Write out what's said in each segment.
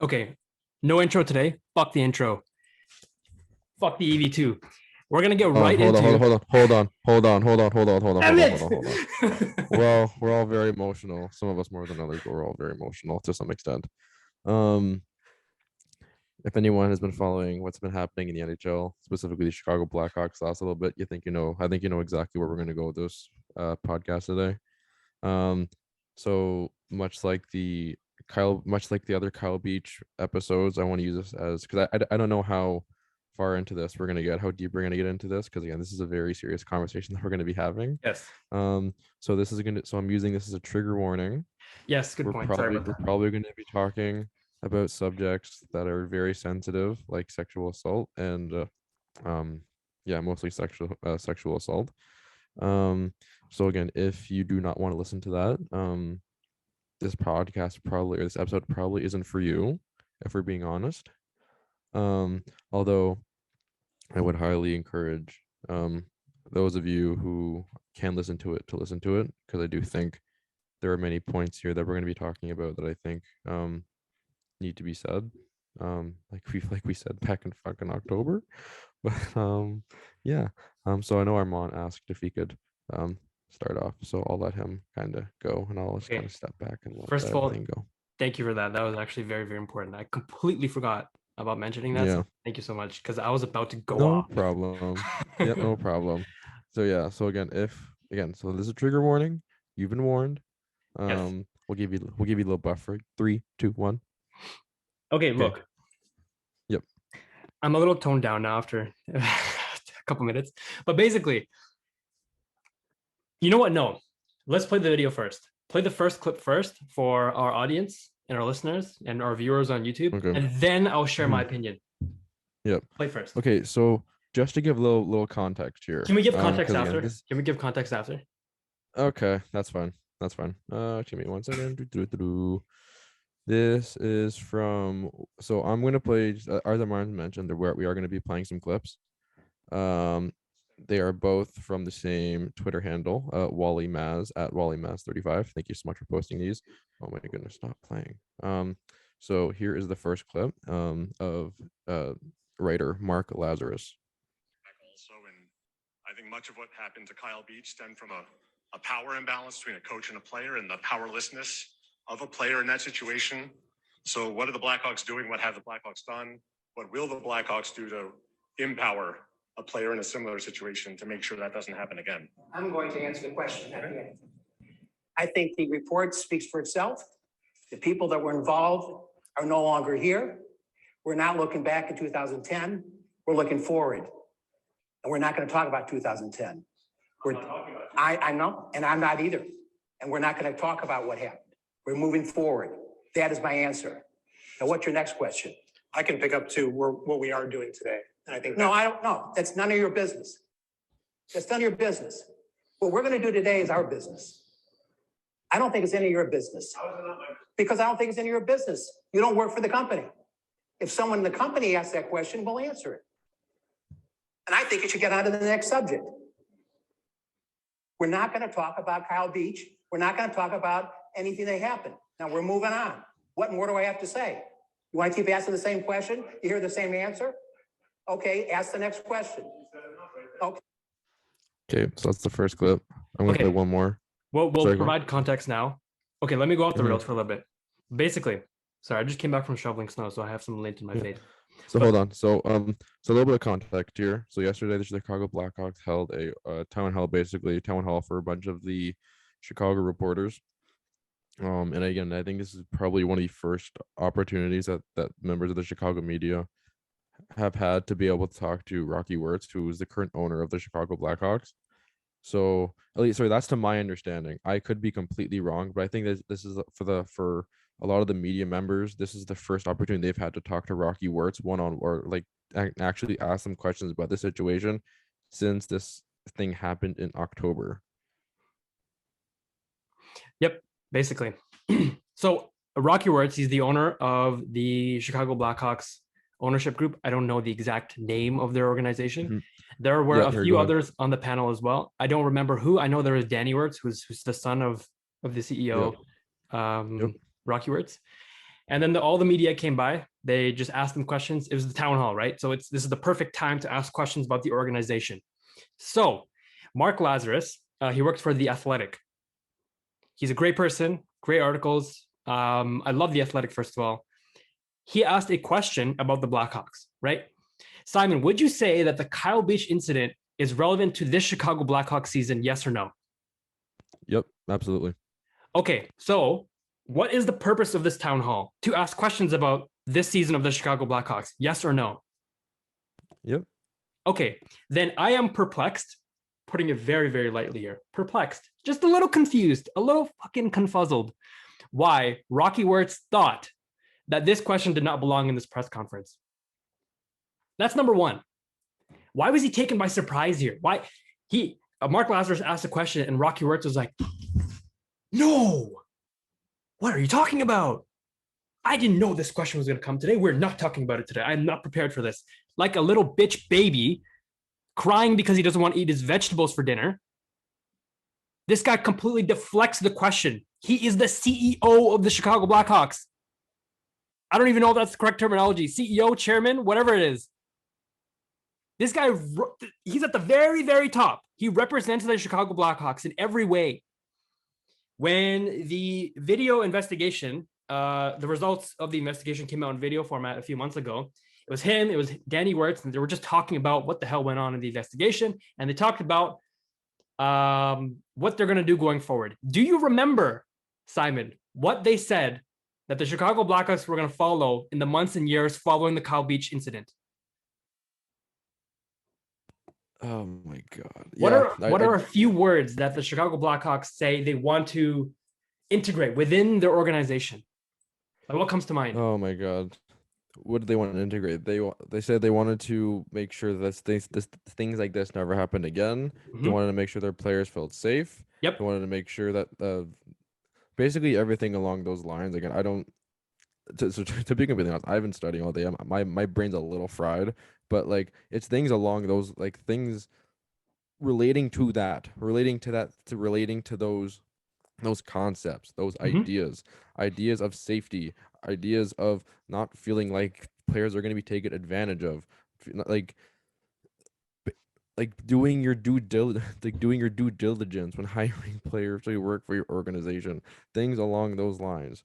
Okay, no intro today. Fuck the intro. Fuck the EV2. We're gonna get right Hold on, into. hold on, hold on, hold on, hold on, hold on, Damn hold on, hold on, it! hold on. Well, we're all very emotional. Some of us more than others, but we're all very emotional to some extent. Um, if anyone has been following what's been happening in the NHL, specifically the Chicago Blackhawks last little bit, I think you know exactly where we're going to go with this podcast today. Um, so much like the other Kyle Beach episodes, I want to use this as because I don't know how far into this we're gonna get, how deep we're gonna get into this, because again, this is a very serious conversation that we're gonna be having. Yes. So I'm using this as a trigger warning. Yes. Good point. Sorry about We're that. probably going to be talking about subjects that are very sensitive, like sexual assault and um yeah, mostly sexual assault. Um, so again, if you do not want to listen to that, this episode probably isn't for you, if we're being honest. Although I would highly encourage those of you who can listen to it to listen to it, because I do think there are many points here that we're going to be talking about that I think need to be said. Like we said back in fucking October. But yeah. So I know Armand asked if he could start off. So I'll let him kind of go, and I'll just kind Okay. of step back and let First of that all, thing go. thank you for that. That was actually very, very important. I completely forgot about mentioning that. So Yeah. thank you so much because I was about to go No off. problem. Yeah, no problem. So yeah, so this is a trigger warning. You've been warned. Yes. We'll give you a little buffer. Three, two, one. Okay. Okay. Look, Yep. I'm a little toned down now after a couple minutes, but basically, you know what? No, let's play the video first. Play the first clip first for our audience and our listeners and our viewers on YouTube, Okay. and then I'll share my Mhm. opinion. Yep. Play first. Okay, so just to give a little context here, Can we give context because again, after? this Can we give context after? okay, that's fine, that's fine. Give me one second. This is from so I'm gonna play as Armand mentioned, we are gonna be playing some clips. Um, they are both from the same Twitter handle, Wally Maz at Wally Maz 35. Thank you so much for posting these. Oh my goodness, stop playing. So here is the first clip of uh writer Mark Lazerus. Also, and I think much of what happened to Kyle Beach stemmed from a power imbalance between a coach and a player and the powerlessness of a player in that situation. So what are the Blackhawks doing? What have the Blackhawks done? What will the Blackhawks do to empower a player in a similar situation to make sure that doesn't happen again? I'm going to answer the question at the end. I think the report speaks for itself. The people that were involved are no longer here. We're not looking back at 2010. We're looking forward. And we're not going to talk about 2010. I know, and I'm not either. And we're not going to talk about what happened. We're moving forward. That is my answer. Now, what's your next question? I can pick up too what we are doing today. And I think No, I don't know. That's none of your business. That's none of your business. What we're going to do today is our business. I don't think it's any of your business. Because I don't think it's any of your business. You don't work for the company. If someone in the company asks that question, we'll answer it. And I think you should get on to the next subject. We're not going to talk about Kyle Beach. We're not going to talk about anything that happened. Now we're moving on. What more do I have to say? You want to keep asking the same question? You hear the same answer? Okay, ask the next question. Okay. Okay, so that's the first clip. I'm gonna play one more. We'll provide context now. Okay, let me go off the rails for a little bit. Basically, sorry, I just came back from shoveling snow, so I have some lint in my face. So hold on. So a little bit of context here. So yesterday, the Chicago Blackhawks held a town hall for a bunch of the Chicago reporters. And again, I think this is probably one of the first opportunities that members of the Chicago media have had to be able to talk to Rocky Wirtz, who is the current owner of the Chicago Blackhawks. So at least, sorry, that's to my understanding. I could be completely wrong, but I think that this is for a lot of the media members, this is the first opportunity they've had to talk to Rocky Wirtz or like actually ask them questions about the situation since this thing happened in October. Yep, basically. So Rocky Wirtz, he's the owner of the Chicago Blackhawks ownership group. I don't know the exact name of their organization. Mm-hmm. There were a few others on the panel as well. I don't remember who. I know there was Danny Wirtz, who's the son of the CEO, Rocky Wirtz. And then all the media came by. They just asked them questions. It was the town hall, right? So this is the perfect time to ask questions about the organization. So Mark Lazerus, he works for The Athletic. He's a great person, great articles. I love The Athletic, first of all. He asked a question about the Blackhawks, right? Simon, would you say that the Kyle Beach incident is relevant to this Chicago Blackhawks season, yes or no? Yep, absolutely. Okay, so what is the purpose of this town hall? To ask questions about this season of the Chicago Blackhawks, yes or no? Yep. Okay, then I am perplexed, putting it very, very lightly here. Perplexed, just a little confused, a little fucking confuzzled. Why Rocky Wirtz thought that this question did not belong in this press conference. That's number one. Why was he taken by surprise here? Why Mark Lazerus asked a question and Rocky Wirtz was like, no, what are you talking about? I didn't know this question was going to come today. We're not talking about it today. I'm not prepared for this. Like a little bitch baby crying because he doesn't want to eat his vegetables for dinner. This guy completely deflects the question. He is the CEO of the Chicago Blackhawks. I don't even know if that's the correct terminology. CEO, chairman, whatever it is. This guy, he's at the very, very top. He represents the Chicago Blackhawks in every way. When the video investigation, the results of the investigation came out in video format a few months ago, it was him, it was Danny Wirtz, and they were just talking about what the hell went on in the investigation. And they talked about what they're going to do going forward. Do you remember, Simon, what they said that the Chicago Blackhawks were going to follow in the months and years following the Kyle Beach incident? Oh my God. What are a few words that the Chicago Blackhawks say they want to integrate within their organization? Like, what comes to mind? Oh my God. What did they want to integrate? They said they wanted to make sure that things like this never happened again. They wanted to make sure their players felt safe. Yep. They wanted to make sure that basically everything along those lines. Again, I don't. To be completely honest, I've been studying all day. My brain's a little fried, but like it's things along those like things relating to those concepts, those ideas of safety, ideas of not feeling like players are going to be taken advantage of, like doing your due diligence when hiring players to work for your organization, things along those lines.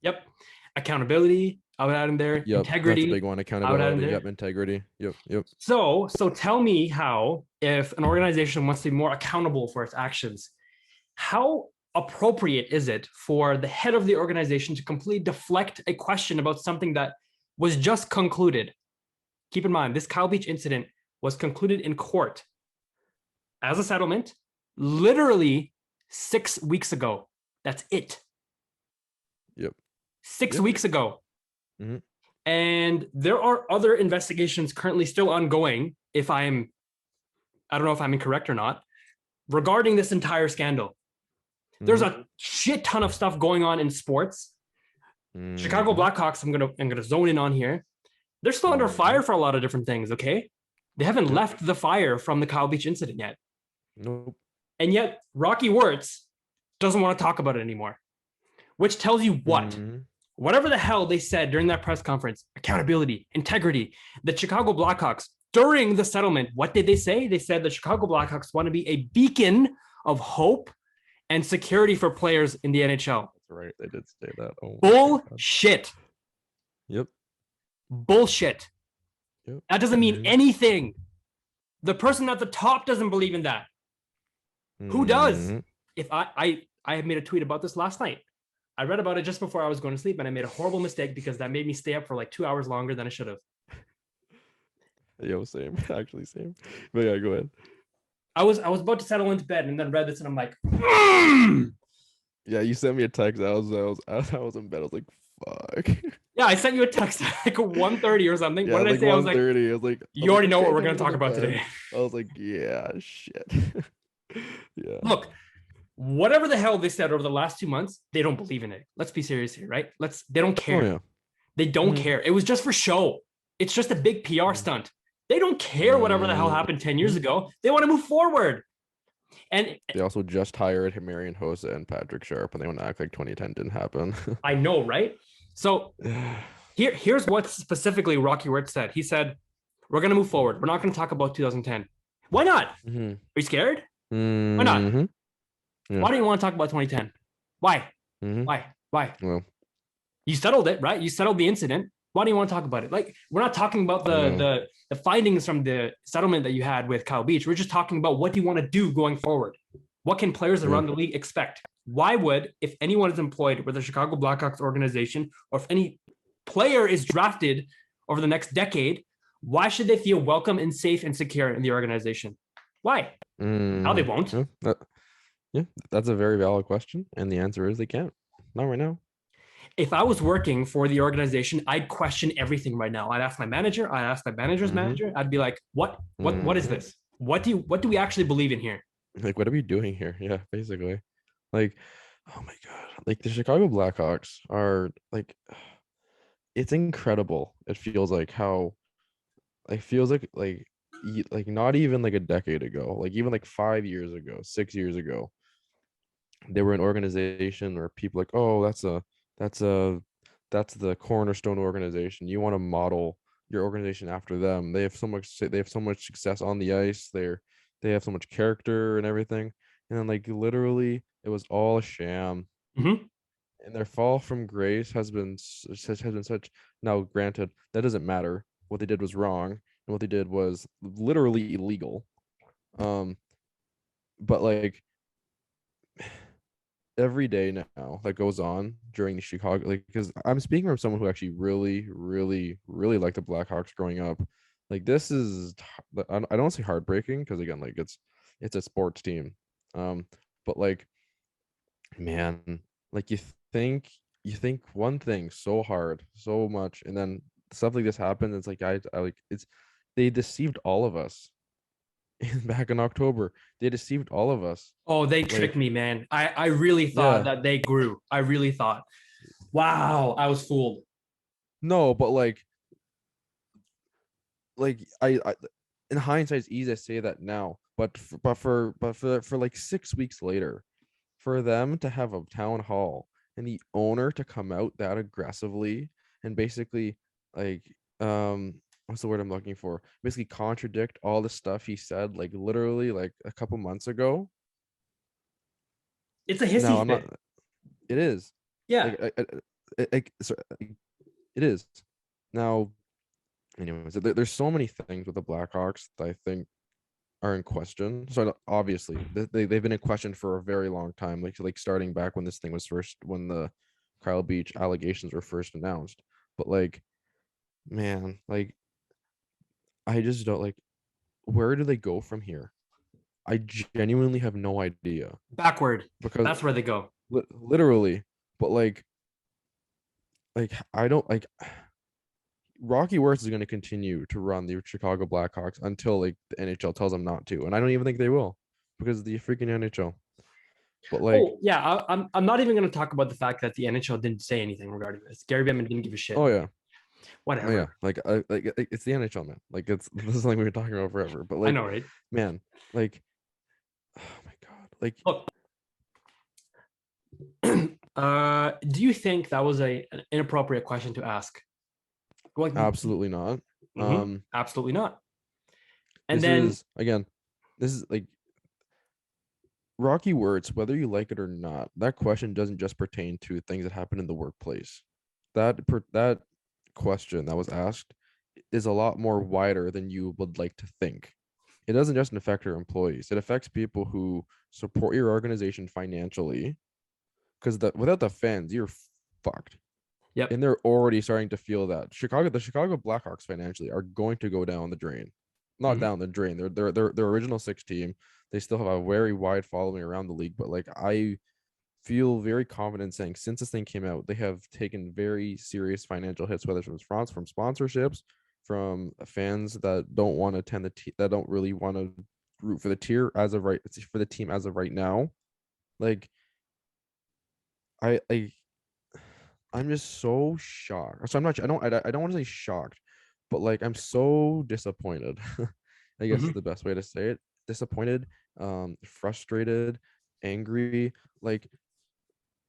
Yep. Accountability, I would add in there. Yep, integrity. that's a big one. Accountability. Yep, integrity. Yep. So tell me how, if an organization wants to be more accountable for its actions, how appropriate is it for the head of the organization to completely deflect a question about something that was just concluded? Keep in mind, this Kyle Beach incident was concluded in court as a settlement literally 6 weeks ago. That's it. Yep. 6 weeks ago. And there are other investigations currently still ongoing, I don't know if I'm incorrect or not, regarding this entire scandal. There's a shit ton of stuff going on in sports. Chicago Blackhawks, I'm gonna zone in on here. They're still under fire for a lot of different things, okay? They haven't left the fire from the Kyle Beach incident yet. Nope. And yet Rocky Wirtz doesn't want to talk about it anymore. Which tells you what? Whatever the hell they said during that press conference, accountability, integrity, the Chicago Blackhawks, during the settlement, what did they say? They said the Chicago Blackhawks want to be a beacon of hope and security for players in the NHL. That's right. They did say that. Oh, bullshit. Yep. Bullshit. Yep. That doesn't mean anything. The person at the top doesn't believe in that. Who does? If I had made a tweet about this last night. I read about it just before I was going to sleep, and I made a horrible mistake because that made me stay up for like 2 hours longer than I should have. Yo, same. Actually, same. But yeah, go ahead. I was about to settle into bed and then read this, and I'm like, Yeah, you sent me a text. I was in bed. I was like, fuck. Yeah, I sent you a text at like 1:30 or something. Yeah, what did like I say? I was like, you already know what we're gonna talk about today. I was like, yeah, shit. Yeah. Look, whatever the hell they said over the last 2 months, they don't believe in it. Let's be serious here, right? They don't care. Oh, yeah. They don't care. It was just for show. It's just a big PR stunt. They don't care whatever the hell happened 10 years ago. They want to move forward. And they also just hired Marian Hossa and Patrick Sharp, and they want to act like 2010 didn't happen. I know, right? So here's what specifically Rocky Wirtz said. He said, we're going to move forward. We're not going to talk about 2010. Why not? Mm-hmm. Are you scared? Why not? Mm-hmm. Yeah. Why do you want to talk about 2010? Why? Mm-hmm. Why? Well, You settled it, right? You settled the incident. Why do you want to talk about it? Like, we're not talking about the findings from the settlement that you had with Kyle Beach. We're just talking about what do you want to do going forward? What can players around the league expect? Why would, if anyone is employed with the Chicago Blackhawks organization, or if any player is drafted over the next decade, why should they feel welcome and safe and secure in the organization? Why? Now they won't. Yeah, that's a very valid question. And the answer is they can't. Not right now. If I was working for the organization, I'd question everything right now. I'd ask my manager, I'd ask my manager's manager. I'd be like, what is this? What do we actually believe in here? Like, what are we doing here? Yeah, basically. Like, oh my God. Like, the Chicago Blackhawks are like, it's incredible. It feels like how, like, feels like not even like a decade ago, like even like 5 years ago, 6 years ago, they were an organization where people like, oh, that's the cornerstone organization. You want to model your organization after them. They have so much success on the ice. They have so much character and everything. And then like literally it was all a sham. Mm-hmm. And their fall from grace has been such. Now granted, that doesn't matter. What they did was wrong, and what they did was literally illegal. But like every day now that goes on during the Chicago, like, because I'm speaking from someone who actually really, really, really liked the Blackhawks growing up. Like, this is, I don't say heartbreaking because again, like it's a sports team. But like, man, like you think one thing so hard, so much, and then stuff like this happens. It's like I like it's they deceived all of us back in October. They deceived all of us. Oh, they tricked me, man. I really thought that they grew. I really thought, wow, I was fooled. No, but like I in hindsight, it's easy to say that now. But for like 6 weeks later, for them to have a town hall and the owner to come out that aggressively and basically like what's the word I'm looking for? Basically contradict all the stuff he said like literally like a couple months ago. It's a hissy No, I'm fit. not. It is. Yeah. It is. Now, anyways, there's so many things with the Blackhawks that I think are in question. So obviously, they've been in question for a very long time, like starting back when this thing was first, when the Kyle Beach allegations were first announced. But like, man, like, I just don't like. Where do they go from here? I genuinely have no idea. Backward. Because that's where they go. Literally, but like I don't like. Rocky Wirtz is going to continue to run the Chicago Blackhawks until like the NHL tells them not to, and I don't even think they will because of the freaking NHL. But like, I'm not even going to talk about the fact that the NHL didn't say anything regarding this. Gary Bettman didn't give a shit. Oh yeah, whatever. Oh, yeah, like it's the NHL, man. Like this is something we've been talking about forever. But like, I know, right? Man, like, oh my God, like. Look, do you think that was an inappropriate question to ask? Like, absolutely not. Absolutely not. And then this is like Rocky Wirtz, whether you like it or not, that question doesn't just pertain to things that happen in the workplace. That question that was asked is a lot more wider than you would like to think. It doesn't just affect your employees. It affects people who support your organization financially. Because without the fans, you're fucked. Yep. And they're already starting to feel that. The Chicago Blackhawks financially are going to go down the drain. Not down the drain. They're original 6 team. They still have a very wide following around the league. But like, I feel very confident saying since this thing came out, they have taken very serious financial hits, whether it's from sponsorships, from fans that don't want to attend that don't really want to root for the team as of right now. Like, I'm just so shocked. So I don't want to say shocked, but like I'm so disappointed. I guess is the best way to say it. Disappointed, frustrated, angry. Like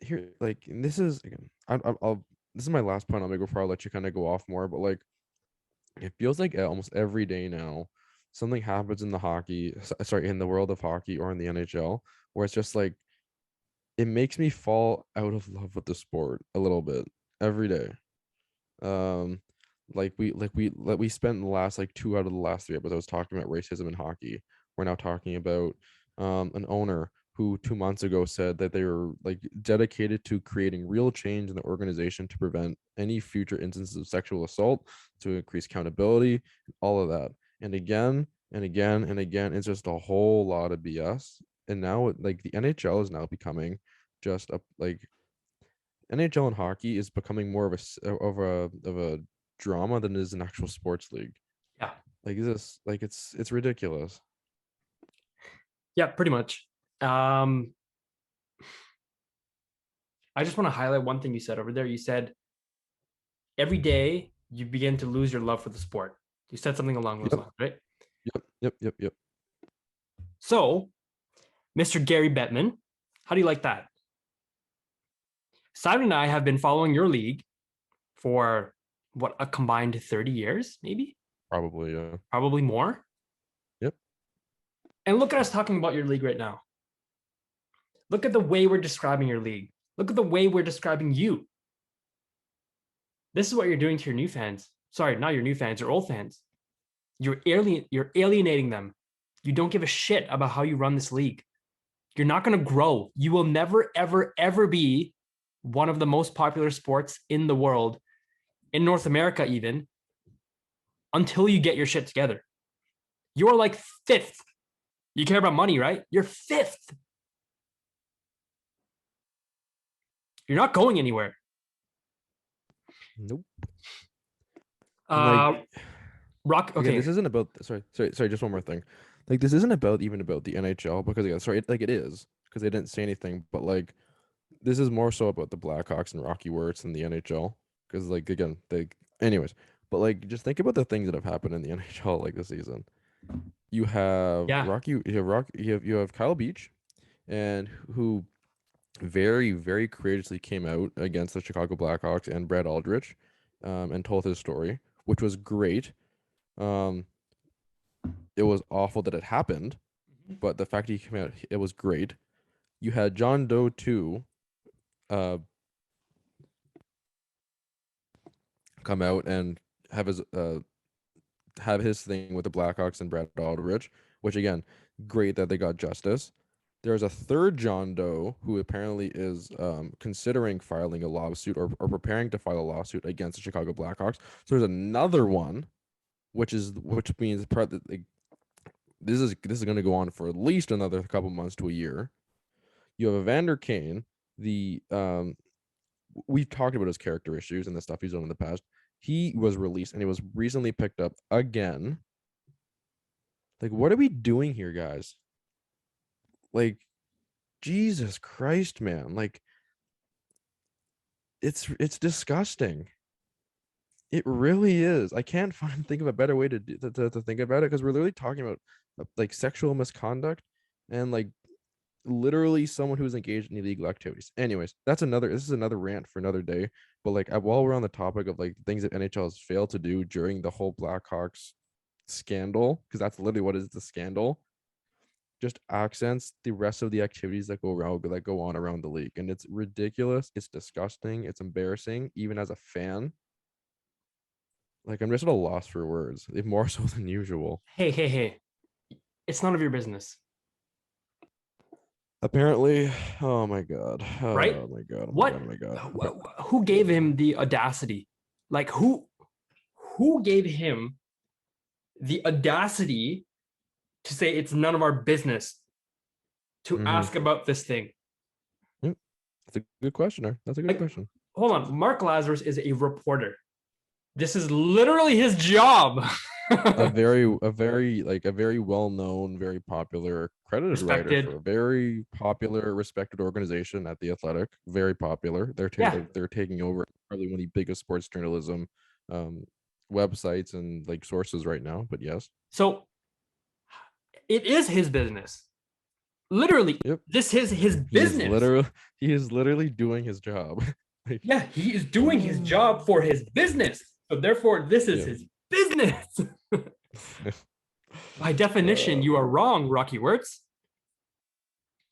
here, like this is again. this is my last point I'll make before I'll let you kind of go off more, but like it feels like almost every day now something happens in the in the world of hockey or in the NHL where it's just like it makes me fall out of love with the sport a little bit every day. Um, we spent the last like 2 out of the last 3 episodes talking about racism in hockey. We're now talking about an owner who 2 months ago said that they were like dedicated to creating real change in the organization to prevent any future instances of sexual assault, to increase accountability, all of that. And again and again and again, it's just a whole lot of BS. And now like the NHL is now becoming just a like NHL and hockey is becoming more of a drama than it is an actual sports league. Yeah. Like it's ridiculous. Yeah, pretty much. I just want to highlight one thing you said over there. You said every day you begin to lose your love for the sport. You said something along those Yep. lines, right? Yep. So, Mr. Gary Bettman, how do you like that? Simon and I have been following your league for what, a combined 30 years, maybe? Probably, yeah. Probably more. Yep. And look at us talking about your league right now. Look at the way we're describing your league. Look at the way we're describing you. This is what you're doing to your new fans. Sorry, not your new fans, your old fans. You're alienating them. You don't give a shit about how you run this league. You're not going to grow. You will never, ever, ever be one of the most popular sports in the world, in North America even, until you get your shit together. You're like 5th. You care about money, right? You're 5th. You're not going anywhere. Nope. Rock. Okay. Again, this isn't about. Sorry. Just one more thing. Like, this isn't even about the NHL because again, it is because they didn't say anything. But like, this is more so about the Blackhawks and Rocky Wirtz and the NHL because like again, anyways. But like, just think about the things that have happened in the NHL like this season. You have you have Kyle Beach, and who very, very courageously came out against the Chicago Blackhawks and Brad Aldrich, and told his story, which was great. It was awful that it happened, but the fact he came out, it was great. You had John Doe too, come out and have his thing with the Blackhawks and Brad Aldrich, which again, great that they got justice. There's a third John Doe who apparently is considering filing a lawsuit or preparing to file a lawsuit against the Chicago Blackhawks. So there's another one, which means like, this is going to go on for at least another couple months to a year. You have Evander Kane, we've talked about his character issues and the stuff he's done in the past. He was released and he was recently picked up again. Like, what are we doing here, guys? Like, Jesus Christ, man. Like, it's disgusting. It really is. I can't think of a better way to think about it because we're literally talking about like sexual misconduct and like literally someone who's engaged in illegal activities. Anyways, this is another rant for another day. But like, while we're on the topic of like things that NHL has failed to do during the whole Blackhawks scandal, because that's literally what is the scandal, just accents the rest of the activities that go on around the league. And it's ridiculous. It's disgusting. It's embarrassing, even as a fan. Like, I'm just at a loss for words, more so than usual. Hey. It's none of your business. Apparently. Oh my God. Right? Oh my God. What? Oh my God. Who gave him the audacity? Like, who gave him the audacity to say it's none of our business to ask about this thing? That's a good question. That's a good question. Hold on. Mark Lazerus is a reporter. This is literally his job. a very well-known, very popular, credited writer for a very popular, respected organization at The Athletic. Very popular. They're taking over probably one of the biggest sports journalism websites and like sources right now. But yes. So it is his business. Literally, Yep. This is his business. He is literally doing his job. Like, Yeah, he is doing his job for his business. So therefore, this is his business. By definition, you are wrong, Rocky Wirtz.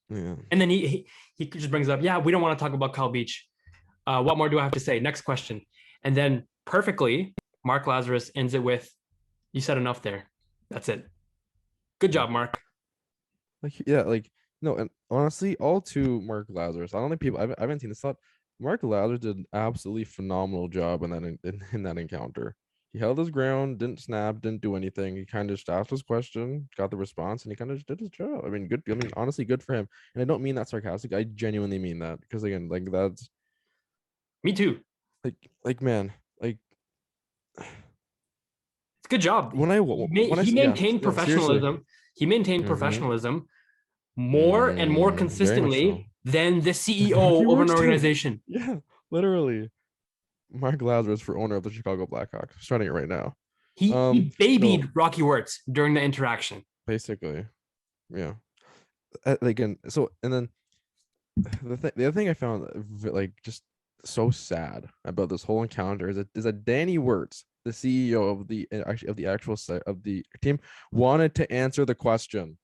yeah. And then he just brings up, yeah, we don't want to talk about Kyle Beach. What more do I have to say? Next question. And then perfectly, Mark Lazerus ends it with, you said enough there. That's it. Good job, Mark. Like, yeah, like, no, and honestly, all to Mark Lazerus. I don't think people, I haven't seen this thought. Mark Lazerus did an absolutely phenomenal job in that encounter. He held his ground, didn't snap, didn't do anything. He kind of just asked his question, got the response, and he kind of just did his job. I mean, good. I mean, honestly, good for him. And I don't mean that sarcastic. I genuinely mean that because again, like that's Me too. like man, like It's a good job. when I He maintained yeah, professionalism. He maintained Mhm. professionalism more and more Very much so. consistently than the CEO Rocky of an Wirtz did. organization. Yeah, literally. Mark Lazerus for owner of the Chicago Blackhawks. Starting it right now. He babied no. Rocky Wirtz during the interaction. Basically, yeah. Again, so and then the other thing I found like just so sad about this whole encounter is that Danny Wirtz, the CEO of the actual site of the team, wanted to answer the question.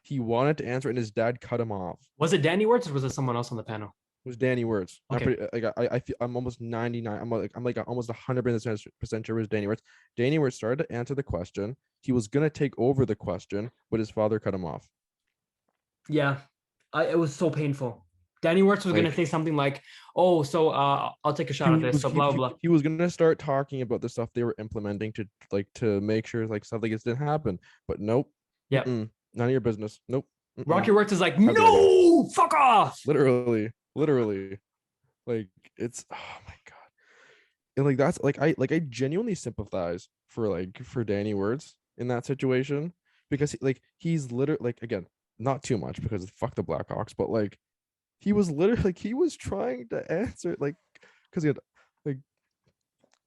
He wanted to answer, and his dad cut him off. Was it Danny Wirtz or was it someone else on the panel? It was Danny Wirtz. Okay. I feel I'm almost 99. I'm like almost 100% sure it was Danny Wirtz. Danny Wirtz started to answer the question. He was gonna take over the question, but his father cut him off. Yeah, it was so painful. Danny Wirtz was going to say something like, "Oh, so I'll take a shot at this." So blah blah. He was gonna start talking about the stuff they were implementing to make sure like stuff like this didn't happen. But nope. Yeah. None of your business. Nope. Rocky Wirtz is like, "No, fuck off." Literally. Like it's oh my god. And like that's like I genuinely sympathize for Danny Wirtz in that situation because he's literally like again, not too much because fuck the Blackhawks, but like he was literally like he was trying to answer like because he had like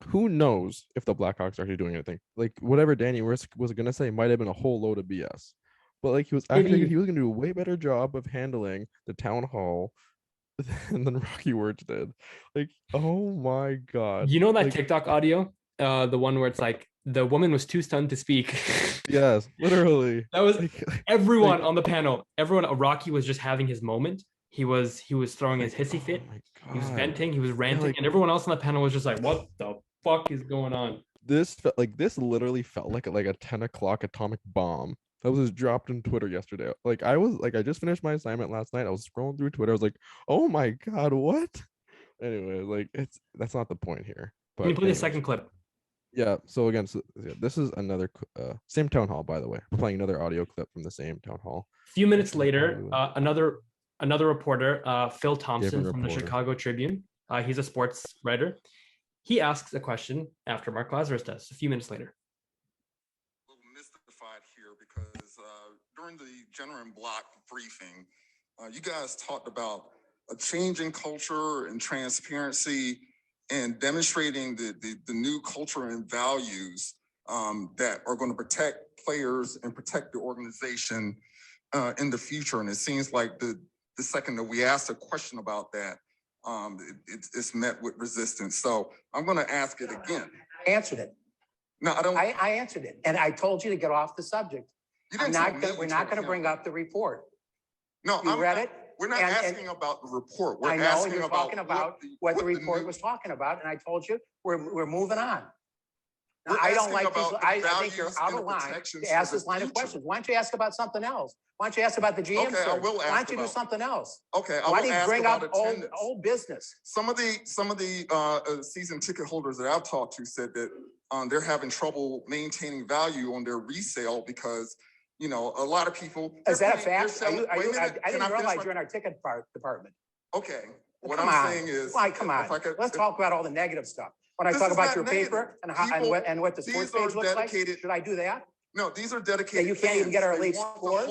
who knows if the Blackhawks are actually doing anything. Like whatever Danny Wirtz was gonna say might have been a whole load of BS. But like he was gonna do a way better job of handling the town hall than Rocky Wirtz did. Like, oh my god. You know that like, TikTok audio? The one where it's like the woman was too stunned to speak. Yes, literally. That was everyone on the panel. Everyone, Rocky was just having his moment. He was throwing his hissy fit. He was venting. He was ranting, and everyone else on the panel was just like, "What the fuck is going on?" This literally felt like a 10 o'clock atomic bomb that was dropped on Twitter yesterday. Like I just finished my assignment last night. I was scrolling through Twitter. I was like, "Oh my god, what?" Anyway, like that's not the point here. But Can you play the second clip? Yeah. So again, this is another same town hall, by the way. We're playing another audio clip from the same town hall. A few minutes later, another reporter, Phil Thompson from the Chicago Tribune. He's a sports writer. He asks a question after Mark Lazerus does. A few minutes later. A little mystified here because during the Jenner and Block briefing, you guys talked about a change in culture and transparency and demonstrating the new culture and values that are going to protect players and protect the organization in the future. And it seems like the second that we asked a question about that, it's met with resistance. So I'm going to ask it again. I answered it. No, I don't. I answered it, and I told you to get off the subject. We're not going to bring up the report. No, you read it. We're not asking about the report. We're I know asking you're talking about what the report was talking about, and I told you we're moving on. Now, I don't like this. I think you're out of line to ask this line of questions. Why don't you ask about something else? Why don't you ask about the GM? Okay, I will ask. Why don't you do something else? Okay, Why do you bring up old business? Some of the season ticket holders that I've talked to said that they're having trouble maintaining value on their resale because a lot of people. Is that a fact? I didn't realize you're in our ticket department. Okay, what I'm saying is, come on. Let's talk about all the negative stuff. When I talk about your paper and what the sports page looks like, should I do that? No, these are dedicated. You can't even get our elite scores.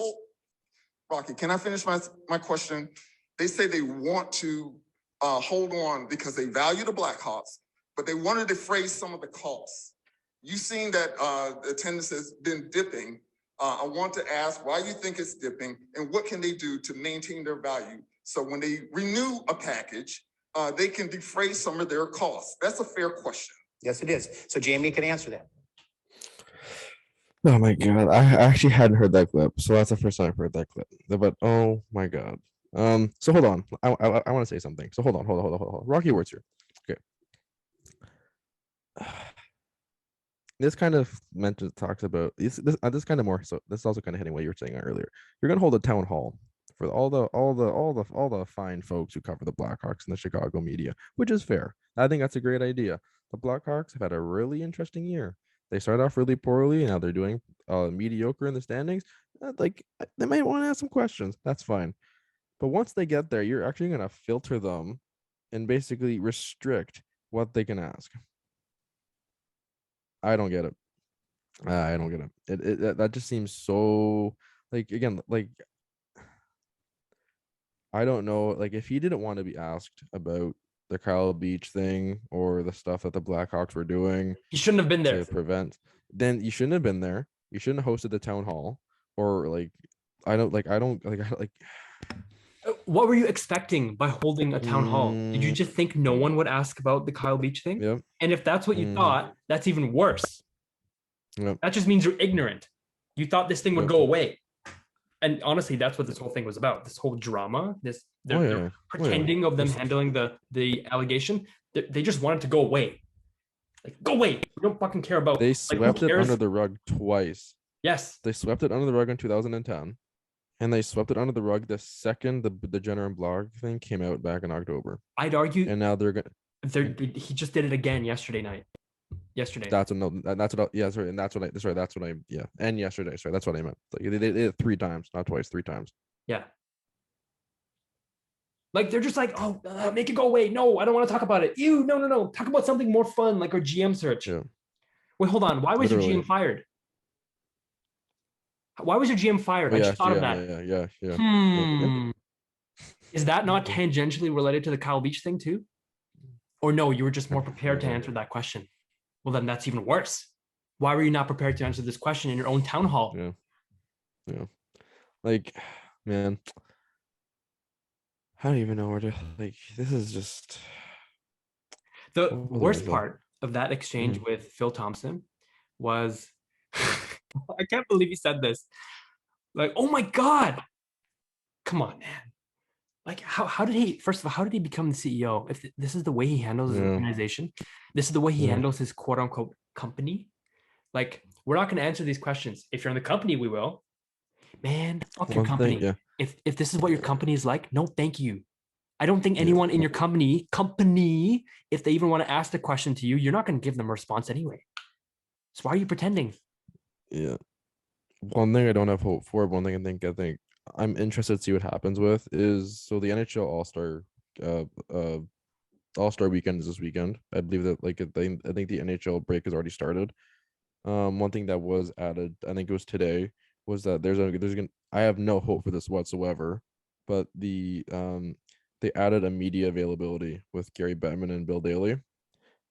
Rocky, can I finish my question? They say they want to hold on because they value the Blackhawks, but they wanted to defray some of the costs. You've seen that attendance has been dipping. I want to ask why you think it's dipping and what can they do to maintain their value? So when they renew a package, they can defray some of their costs? That's a fair question. Yes, it is. So Jamie can answer that. Oh my god, I actually hadn't heard that clip, so that's the first time I've heard that clip. But oh my god. So hold on, I want to say something. So hold on. Rocky Wirtz here. Okay. This kind of talks about this kind of more. So this is also kind of hitting what you were saying earlier. You're gonna hold a town hall for all the fine folks who cover the Blackhawks in the Chicago media, which is fair. I think that's a great idea. The Blackhawks have had a really interesting year. They started off really poorly, now they're doing mediocre in the standings. Like they might want to ask some questions. That's fine. But once they get there, you're actually gonna filter them and basically restrict what they can ask. I don't get it. I don't get it. That just seems so like again like I don't know, like if he didn't want to be asked about the Kyle Beach thing or the stuff that the Blackhawks were doing He shouldn't have been there. to prevent, then you shouldn't have been there. You shouldn't have hosted the town hall or like I don't like What were you expecting by holding a town hall? Did you just think no one would ask about the Kyle Beach thing? Yep. And if that's what you thought, that's even worse. Yep. That just means you're ignorant. You thought this thing would Yep. go away. And honestly, that's what this whole thing was about. This whole drama, they're pretending of them handling the allegation. They just want it to go away. Like, go away. We don't fucking care about. They swept it under the rug twice. Yes. They swept it under the rug in 2010. And they swept it under the rug the second the Jenner and blog thing came out back in October. I'd argue. And now they're gonna. He just did it again yesterday night. That's what I yeah. And yesterday, sorry, that's what I meant. Like they did it 3 times, not twice, 3 times. Yeah. Like they're just like, oh, make it go away. No, I don't want to talk about it. Ew, no. Talk about something more fun, like our GM search. Yeah. Wait, hold on. Why was Literally. your GM fired? Why was your GM fired? I just thought of that. Yeah. Is that not tangentially related to the Kyle Beach thing too? Or no, you were just more prepared to answer that question. Well, then that's even worse. Why were you not prepared to answer this question in your own town hall? Yeah. Like, man, I don't even know where to, like, this is just. The worst part of that exchange with Phil Thompson was, I can't believe he said this. Like, oh my God. Come on, man. Like, how did he, first of all, how did he become the CEO? If this is the way he handles his organization, this is the way he handles his quote unquote company. Like, we're not going to answer these questions. If you're in the company, we will. Man, fuck your company. If this is what your company is like, no, thank you. I don't think anyone in your company, if they even want to ask the question to you, you're not going to give them a response anyway. So why are you pretending? Yeah. One thing I don't have hope for, one thing I think I'm interested to see what happens with is, so the NHL All-Star weekend is this weekend. I believe that I think the NHL break has already started. One thing that was added, I think it was today, was that I have no hope for this whatsoever, but they added a media availability with Gary Bettman and Bill Daly.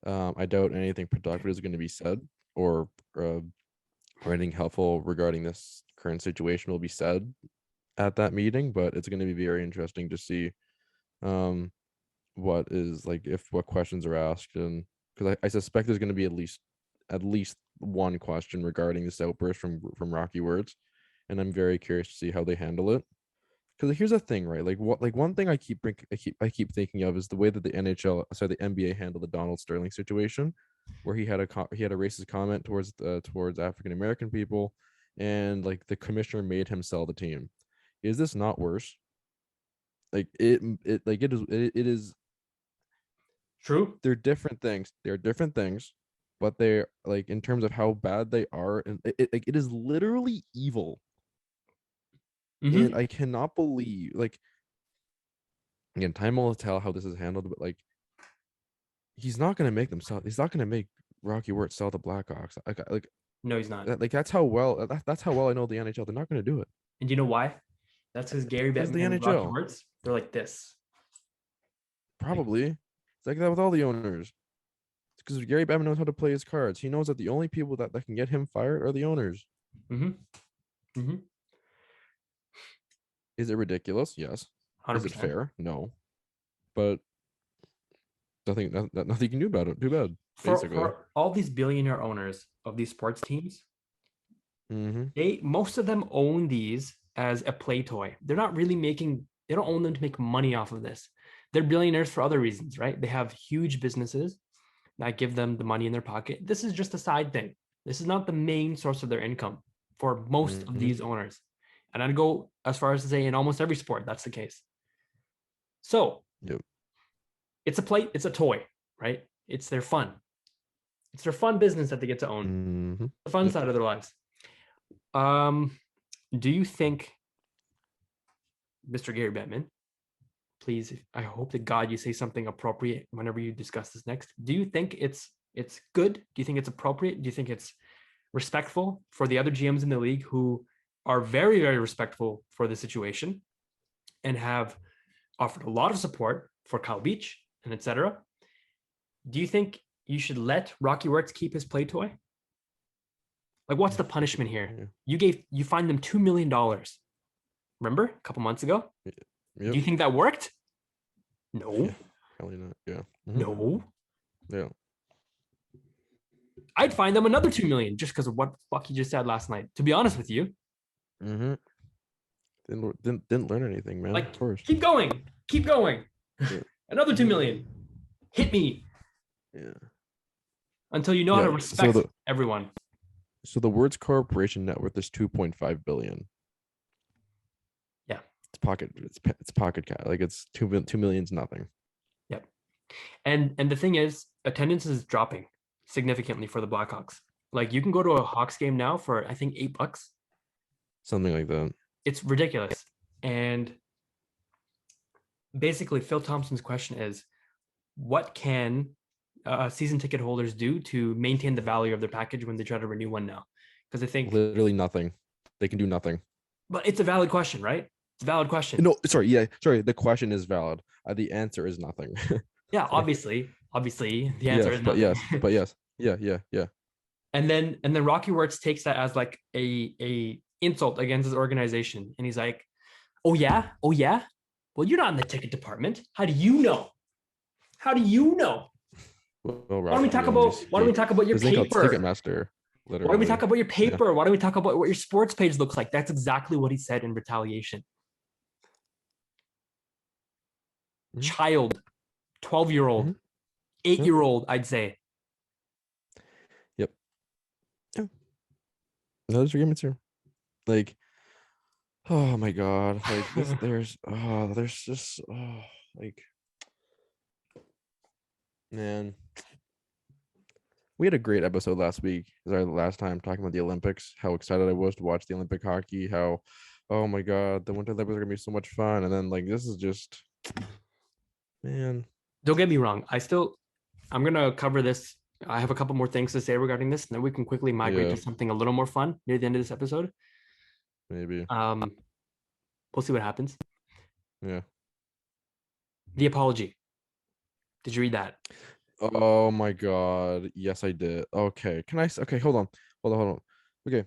I doubt anything productive is going to be said or anything helpful regarding this current situation will be said at that meeting, but it's going to be very interesting to see what questions are asked, and because I suspect there's going to be at least one question regarding this outburst from Rocky Wirtz, and I'm very curious to see how they handle it. Because here's the thing, right? One thing I keep thinking of is the way that the NBA handled the Donald Sterling situation, where he had a racist comment towards African American people, and like the commissioner made him sell the team. Is this not worse? Like it is true. They're different things. But they're like, in terms of how bad they are, and it is literally evil. And I cannot believe, like, again, time will tell how this is handled, but like, he's not gonna make Rocky Wirtz sell the Blackhawks. Like no, he's not. That's how well I know the NHL. They're not gonna do it. And you know why? That's because Gary Bettman and Rocky Wirtz, they're like this. Probably. It's like that with all the owners. It's because Gary Bettman knows how to play his cards. He knows that the only people that can get him fired are the owners. Is it ridiculous? Yes. 100%. Is it fair? No. But nothing you can do about it. Too bad. For, Basically. for all these billionaire owners of these sports teams, most of them own these as a play toy. They're not really making, they don't own them to make money off of this. They're billionaires for other reasons, right? They have huge businesses that give them the money in their pocket. This is just a side thing. This is not the main source of their income for most of these owners. And I'd go as far as to say in almost every sport, that's the case. So it's a play, it's a toy, right? It's their fun. It's their fun business that they get to own. The fun side of their lives. Do you think, Mr. Gary Bettman, please, I hope to God you say something appropriate whenever you discuss this next. Do you think it's good? Do you think it's appropriate? Do you think it's respectful for the other GMs in the league who are very, very respectful for the situation and have offered a lot of support for Kyle Beach and etc.? Do you think you should let Rocky Wirtz keep his play toy? Like, what's the punishment here? You fined them $2 million. Remember a couple months ago? Do you think that worked? No. Probably not. Yeah. No. Yeah. I'd find them another $2 million just because of what the fuck you just said last night. To be honest with you. Didn't learn anything, man. Like, of course. Keep going. Another $2 million. Hit me. Yeah. Until you know how to respect everyone. So the Wirtz Corporation net worth is $2.5 billion. Yeah. It's pocket cat. Like, it's 2 million's nothing. Yep. And the thing is, attendance is dropping significantly for the Blackhawks. Like, you can go to a Hawks game now for I think $8. Something like that. It's ridiculous. And basically Phil Thompson's question is, what can season ticket holders do to maintain the value of their package when they try to renew one now? Because I think literally nothing. They can do nothing. But it's a valid question, right? It's a valid question. No, sorry. Yeah, sorry. The question is valid. The answer is nothing. Yeah, obviously, the answer is nothing. But yes. Yeah. And then Rocky Wirtz takes that as like a insult against his organization, and he's like, "Oh yeah, well, you're not in the ticket department. How do you know? Well, Why don't we talk about your paper? Ticketmaster. Literally. Why don't we talk about your paper? Yeah. Why don't we talk about what your sports page looks like?" That's exactly what he said in retaliation. Child, 12-year-old, 8-year-old, I'd say. Yep. Yeah. Those agreements here. Like, oh my God. Like, there's just, like, man. We had a great episode last week. It was our last time talking about the Olympics, how excited I was to watch the Olympic hockey, how, oh my God, the Winter Olympics are gonna be so much fun. And then, like, this is just, man. Don't get me wrong. I'm gonna cover this. I have a couple more things to say regarding this, and then we can quickly migrate to something a little more fun near the end of this episode. Maybe. We'll see what happens. Yeah. The apology. Did you read that? Oh my God. Yes, I did. Okay. Okay, hold on. Okay.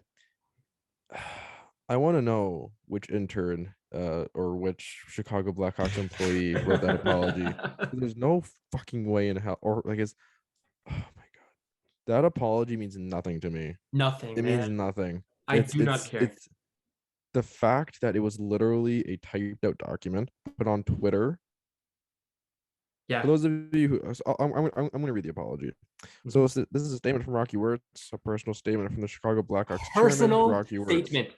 I want to know which intern or which Chicago Blackhawks employee wrote that apology. There's no fucking way in hell, or like, it's, oh my God. That apology means nothing to me. Nothing. It means nothing. I do not care. It's the fact that it was literally a typed out document put on Twitter. Yeah. For those of you who, I'm going to read the apology. So this is a statement from Rocky Wirtz, a personal statement from the Chicago Blackhawks. Personal Rocky Wirtz. statement.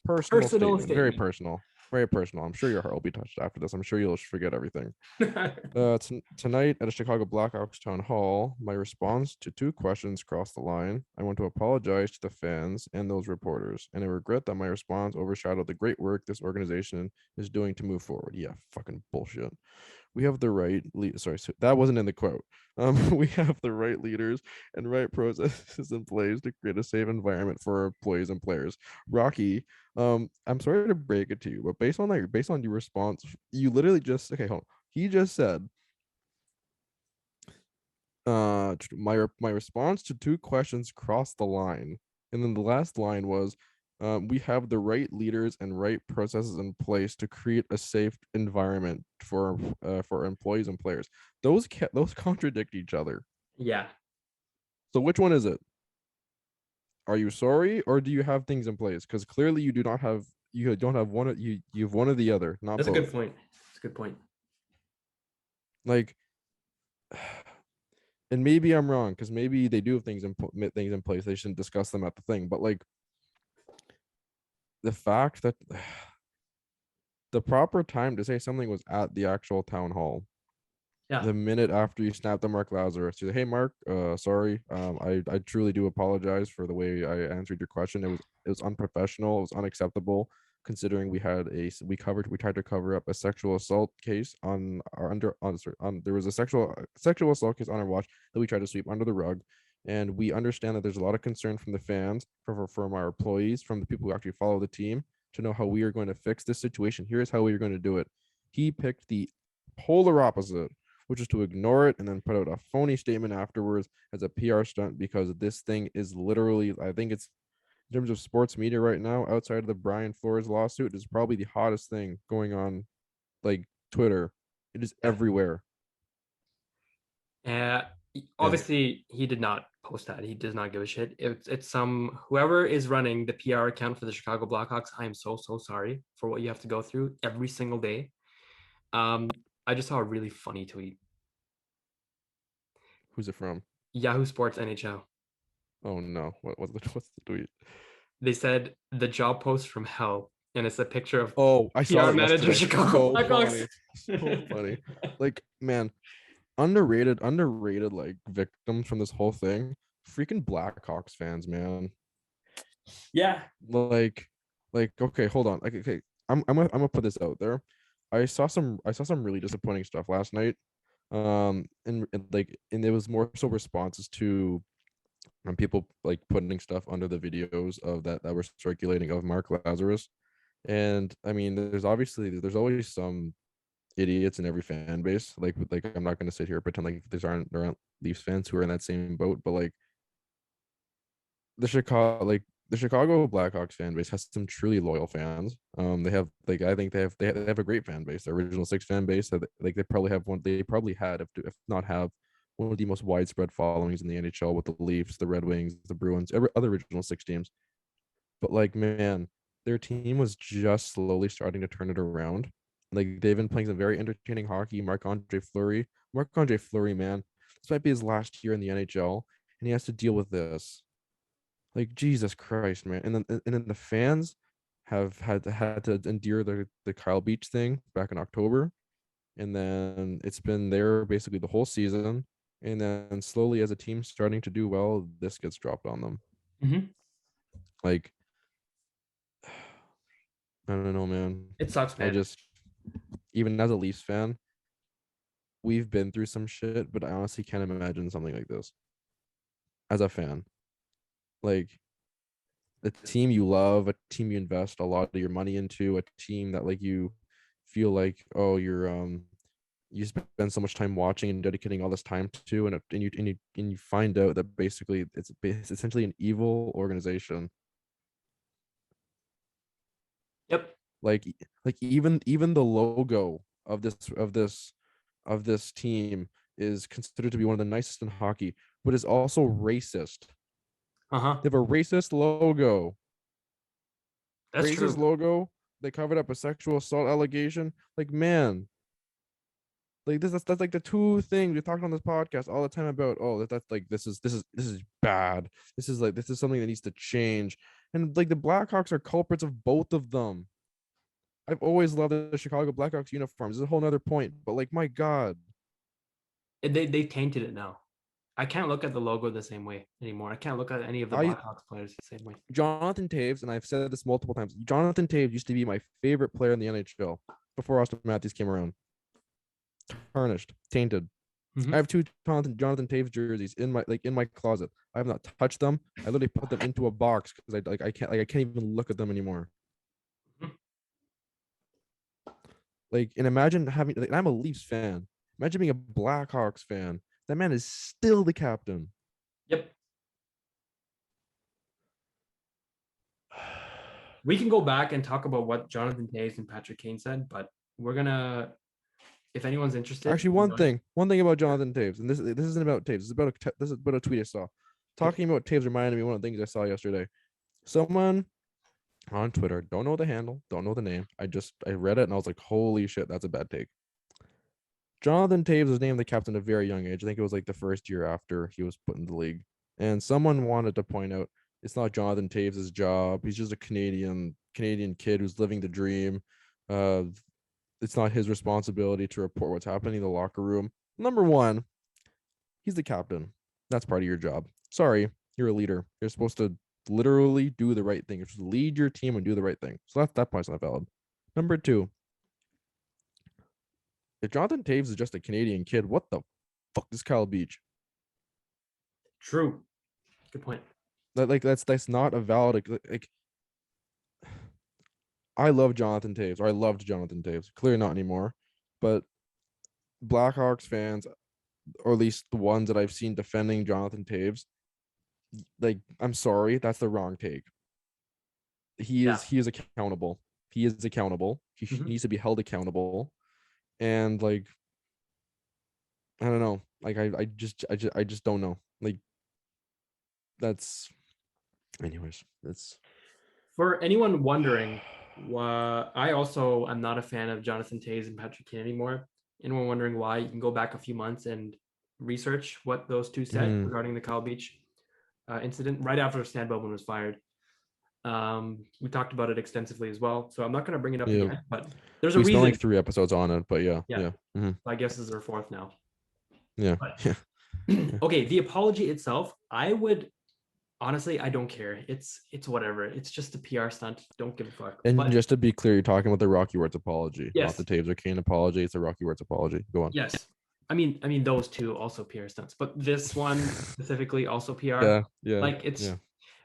Personal statement. Very personal. Very personal. I'm sure your heart will be touched after this. I'm sure you'll forget everything. Tonight at a Chicago Blackhawks Town Hall, my response to 2 questions crossed the line. I want to apologize to the fans and those reporters, and I regret that my response overshadowed the great work this organization is doing to move forward. Yeah, fucking bullshit. We have the right sorry, so that wasn't in the quote. We have the right leaders and right processes in place to create a safe environment for our employees and players. Rocky, I'm sorry to break it to you, but based on your response, you literally just, okay, hold on. He just said, my response to 2 questions crossed the line, and then the last line was, We have the right leaders and right processes in place to create a safe environment for employees and players. Those contradict each other. Yeah. So which one is it? Are you sorry, or do you have things in place? Because clearly you don't have one of you have one or the other, not That's a both. good point. That's a good point. Like, and maybe I'm wrong, because maybe they do have things in place. They shouldn't discuss them at the thing. But like, the fact that the proper time to say something was at the actual town hall. Yeah. The minute after you snapped the Mark Lazerus, you say, "Hey, Mark, sorry. I truly do apologize for the way I answered your question. It was unprofessional. It was unacceptable, considering we tried to cover up a sexual assault case on our there was a sexual assault case on our watch that we tried to sweep under the rug, and we understand that there's a lot of concern from the fans, from our employees, from the people who actually follow the team, to know how we are going to fix this situation. Here's how we are going to do it." He picked the polar opposite, which is to ignore it and then put out a phony statement afterwards as a PR stunt, because this thing is literally, I think it's, in terms of sports media right now, outside of the Brian Flores lawsuit, is probably the hottest thing going on, like Twitter. It is everywhere. Obviously, he did not post that. He does not give a shit. It's some whoever is running the PR account for the Chicago Blackhawks. I am so sorry for what you have to go through every single day. I just saw a really funny tweet. Who's it from? Yahoo Sports NHL. Oh no! What's the tweet? They said the job post from hell, and it's a picture of I saw PR it manager yesterday. Chicago So Blackhawks. funny. So funny. Like, man, underrated like victims from this whole thing. Freaking Blackhawks fans, man. Yeah. Like okay, hold on. Like, okay, I'm gonna put this out there. I saw some really disappointing stuff last night. And it was more so responses to people like putting stuff under the videos of that were circulating of Mark Lazerus. And I mean, there's always some idiots in every fan base. Like I'm not gonna sit here and pretend like there aren't Leafs fans who are in that same boat, but like the Chicago Blackhawks fan base has some truly loyal fans. They have I think they have a great fan base. The original six fan base, they probably have one. They probably had, if not have, one of the most widespread followings in the NHL with the Leafs, the Red Wings, the Bruins, every other original six teams. But like, man, their team was just slowly starting to turn it around. Like, they've been playing some very entertaining hockey. Marc-Andre Fleury, man, this might be his last year in the NHL, and he has to deal with this. Like, Jesus Christ, man. And then the fans have had to endure the Kyle Beach thing back in October. And then it's been there basically the whole season. And then slowly, as a team starting to do well, this gets dropped on them. Mm-hmm. Like, I don't know, man. It sucks, man. Even as a Leafs fan, we've been through some shit, but I honestly can't imagine something like this as a fan. Like, a team you love, a team you invest a lot of your money into, a team that like you feel like, oh, you spend so much time watching and dedicating all this time to, and you find out that basically it's essentially an evil organization. Yep. Like even the logo of this team is considered to be one of the nicest in hockey, but is also racist. Uh-huh. They have a racist logo. That's Racist true. logo. They covered up a sexual assault allegation. Like, man, like that's like the two things we talked on this podcast all the time about. Oh, that's like this is bad. This is something that needs to change. And like, the Blackhawks are culprits of both of them. I've always loved the Chicago Blackhawks uniforms. This is a whole nother point, but like, my God. They tainted it now. I can't look at the logo the same way anymore. I can't look at any of the Blackhawks players the same way. Jonathan Toews, and I've said this multiple times, Jonathan Toews used to be my favorite player in the NHL before Austin Matthews came around. Tarnished, tainted. Mm-hmm. I have two Jonathan Toews jerseys in my closet. I have not touched them. I literally put them into a box because I can't even look at them anymore. Mm-hmm. Like, and imagine having, like, I'm a Leafs fan. Imagine being a Blackhawks fan. That man is still the captain. Yep. We can go back and talk about what Jonathan Toews and Patrick Kane said, but we're gonna. If anyone's interested, Actually, one thing about Jonathan Taves, and this isn't about Taves. This is about a tweet I saw. Talking about Taves reminded me of one of the things I saw yesterday. Someone on Twitter, don't know the handle, don't know the name. I read it and I was like, holy shit, that's a bad take. Jonathan Taves was named the captain at a very young age. I think it was like the first year after he was put in the league. And someone wanted to point out it's not Jonathan Taves' job. He's just a Canadian kid who's living the dream. It's not his responsibility to report what's happening in the locker room. Number one, he's the captain. That's part of your job. Sorry, you're a leader. You're supposed to literally do the right thing. You're supposed to lead your team and do the right thing. So that point's not valid. Number two, if Jonathan Taves is just a Canadian kid, what the fuck is Kyle Beach? True. Good point. That's not a valid like. I love Jonathan Taves, or I loved Jonathan Taves. Clearly not anymore, but Blackhawks fans, or at least the ones that I've seen defending Jonathan Taves, like, I'm sorry, that's the wrong take. He is accountable. He is accountable. He needs to be held accountable. And like, I don't know. Like I just don't know. Like, that's anyways, that's For anyone wondering, I also am not a fan of Jonathan Toews and Patrick Kane anymore. Anyone wondering why, you can go back a few months and research what those two said regarding the Kyle Beach incident right after Stan Bowman was fired. We talked about it extensively as well, so I'm not going to bring it up again, but there's a reason. We spent like 3 episodes on it, but yeah. I guess this is our 4th now. Yeah. But, okay, the apology itself, I would honestly, I don't care. It's whatever. It's just a PR stunt. Don't give a fuck. And but, just to be clear, you're talking about the Rocky Wirtz apology, yes, not the Taves or Kane apology. It's a Rocky Wirtz apology. Go on. Yes. I mean those two also PR stunts, but this one specifically also PR. Yeah. Like, it's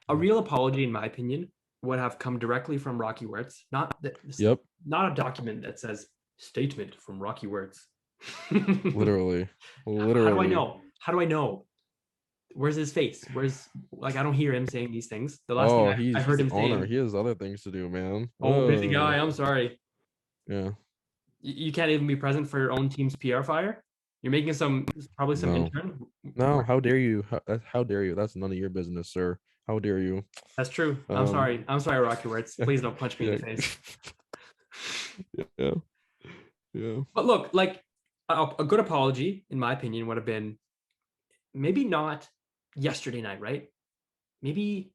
a real apology, in my opinion, would have come directly from Rocky Wirtz, not a document that says statement from Rocky Wirtz. Literally. How do I know? How do I know? Where's his face? I don't hear him saying these things. The last thing I heard him saying, he has other things to do, man. Busy guy, I'm sorry. Yeah. You can't even be present for your own team's PR fire. You're making probably some intern. No, how dare you? How dare you? That's none of your business, sir. How dare you? That's true. I'm sorry, Rocky Wirtz. Please don't punch me in the face. Yeah. But look, like, a good apology, in my opinion, would have been maybe not yesterday night, right? Maybe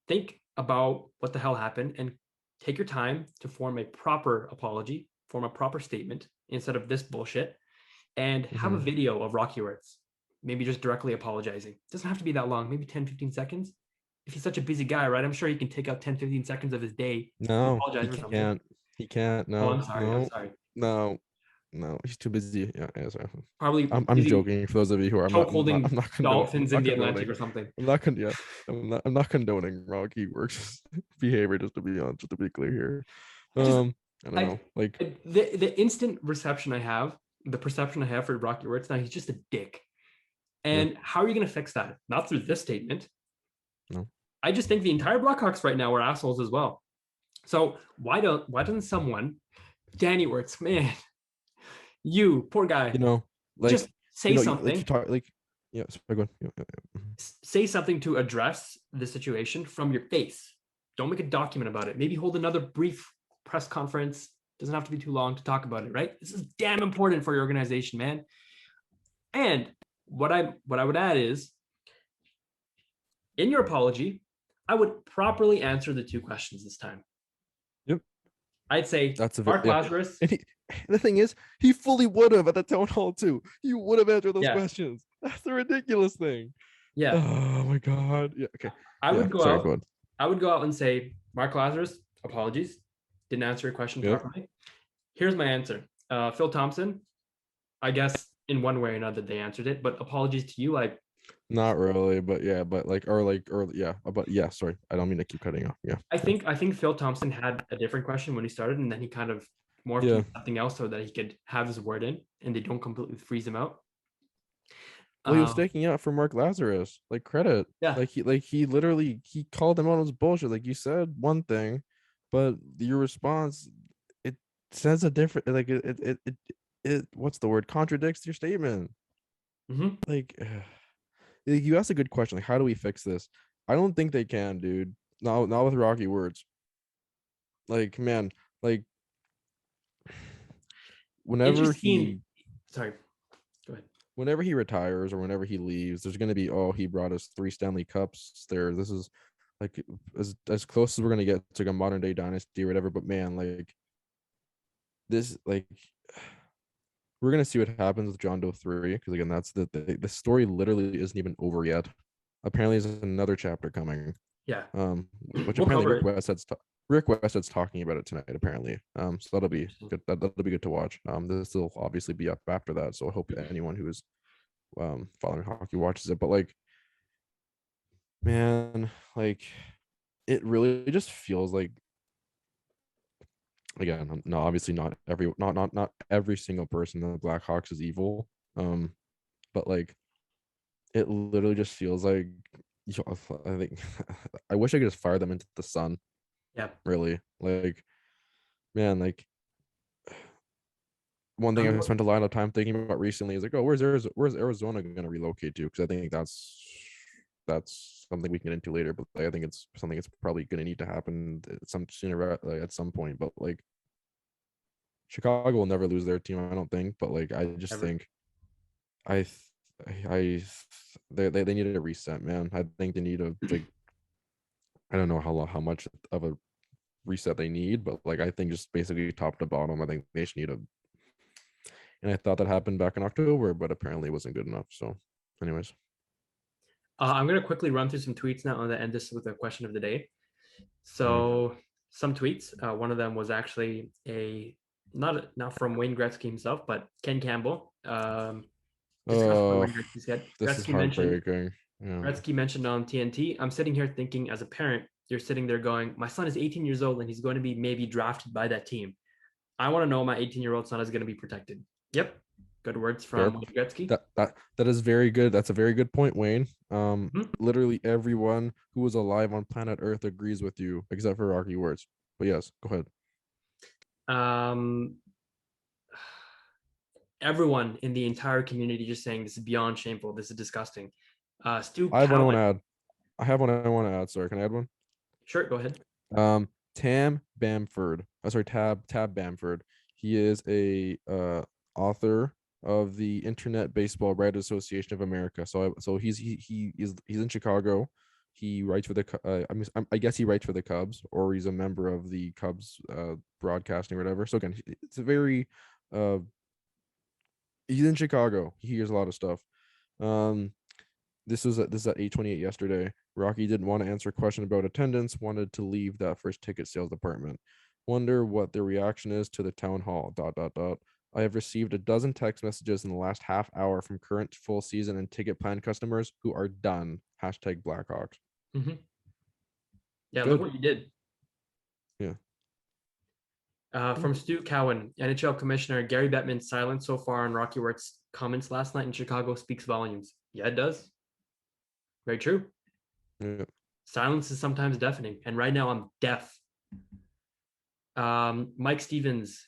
think about what the hell happened and take your time to form a proper apology, form a proper statement instead of this bullshit, and have a video of Rocky Wirtz, maybe just directly apologizing. It doesn't have to be that long, maybe 10, 15 seconds. If he's such a busy guy, right? I'm sure he can take out 10, 15 seconds of his day. No, apologize for something. He can't. No. I'm sorry. No, he's too busy. Yeah, sorry. Probably. I'm joking. For those of you who are holding not dolphins in the Atlantic or something. I'm not condoning Rocky Wirtz behavior. Just to be clear here. I don't know. Like, the instant perception I have for Rocky Wirtz now, he's just a dick. And how are you going to fix that? Not through this statement. No. I just think the entire Blackhawks right now are assholes as well. So why doesn't someone, Danny Wirtz, man, you poor guy, just say something. Sorry, go on. Say something to address the situation from your face. Don't make a document about it. Maybe hold another brief press conference. Doesn't have to be too long to talk about it, right? This is damn important for your organization, man. And what I would add is, in your apology, I would properly answer the 2 questions this time. Yep. I'd say Mark Lazerus. The thing is, he fully would have at the town hall too. He would have answered those questions. That's the ridiculous thing. Yeah. Oh my God. Yeah. Okay. I would go out and say, Mark Lazerus, apologies. Didn't answer your question properly. Here's my answer. Phil Thompson, I guess in one way or another they answered it, but apologies to you. Not really, but sorry. I don't mean to keep cutting off. Yeah. I think Phil Thompson had a different question when he started, and then he kind of morphed into something else so that he could have his word in and they don't completely freeze him out. Well, he was sticking out for Mark Lazerus, like, credit. Yeah. Like he literally called him on his bullshit. Like, you said one thing, but your response, it says a different, like it what's the word, contradicts your statement. Mhm. Like you asked a good question, like how do we fix this? I don't think they can, dude. Not with Rocky Wirtz. Like, man, like It whenever just seemed. he Sorry. Go ahead. whenever he retires or whenever he leaves, there's gonna be, oh, he brought us 3 Stanley Cups. This is like as close as we're gonna get to like a modern day dynasty or whatever. But man, like this, like we're gonna see what happens with John Doe 3, because again, that's the story literally isn't even over yet. Apparently, there's another chapter coming. Yeah. Which We'll apparently cover it. Rick Wested's talking about it tonight, apparently. So that'll be Interesting. good. That'll be good to watch. This will obviously be up after that. So I hope anyone who is following hockey watches it. But like, man, like it really just feels like, again, no, obviously not every single person in the Blackhawks is evil. But like it literally just feels like, I think I wish I could just fire them into the sun. Yeah. Really, like, man, like one thing I've spent a lot of time thinking about recently is like, oh, where's Arizona going to relocate to? Because I think that's something we can get into later, but like, I think it's something that's probably going to need to happen at some sooner, like, at some point. But like Chicago will never lose their team, I don't think. But like I just Ever. think they needed a reset, man. I think they need a, like, I don't know how much of a reset they need, but like I think just basically top to bottom, I think they should need a. And I thought that happened back in October, but apparently it wasn't good enough. So, anyways, I'm going to quickly run through some tweets now and then end this with a question of the day. So some tweets. One of them was actually not from Wayne Gretzky himself, but Ken Campbell. Discussed what Wayne Gretzky said. this is heartbreaking. Yeah. Gretzky mentioned on TNT, I'm sitting here thinking, as a parent, you're sitting there going, my son is 18 years old and he's going to be maybe drafted by that team. I want to know my 18-year-old son is going to be protected. Yep. Good words from Wayne Gretzky. That is very good. That's a very good point, Wayne. Literally everyone who was alive on planet Earth agrees with you, except for Rocky Wirtz. But yes, go ahead. Everyone in the entire community just saying this is beyond shameful. This is disgusting. Stu I have one I want Cowan. to add. I have one I want to add. Sorry, can I add one? Sure, go ahead. Tab Bamford. He is a author of the Internet Baseball Writers Association of America. So he's in Chicago. He writes for the I guess he writes for the Cubs, or he's a member of the Cubs broadcasting or whatever. So again, it's a very he's in Chicago. He hears a lot of stuff. This is at 8:28 yesterday. Rocky didn't want to answer a question about attendance, wanted to leave that first ticket sales department. Wonder what their reaction is to the town hall. ... I have received a dozen text messages in the last half hour from current full season and ticket plan customers who are done. #Blackhawks. Mm-hmm. Yeah, Good. look what you did. Yeah. From Stu Cowan, NHL Commissioner Gary Bettman's silence so far on Rocky Wirtz's comments last night in Chicago speaks volumes. Yeah, it does. Very true. Yeah. Silence is sometimes deafening, and right now I'm deaf. Mike Stevens,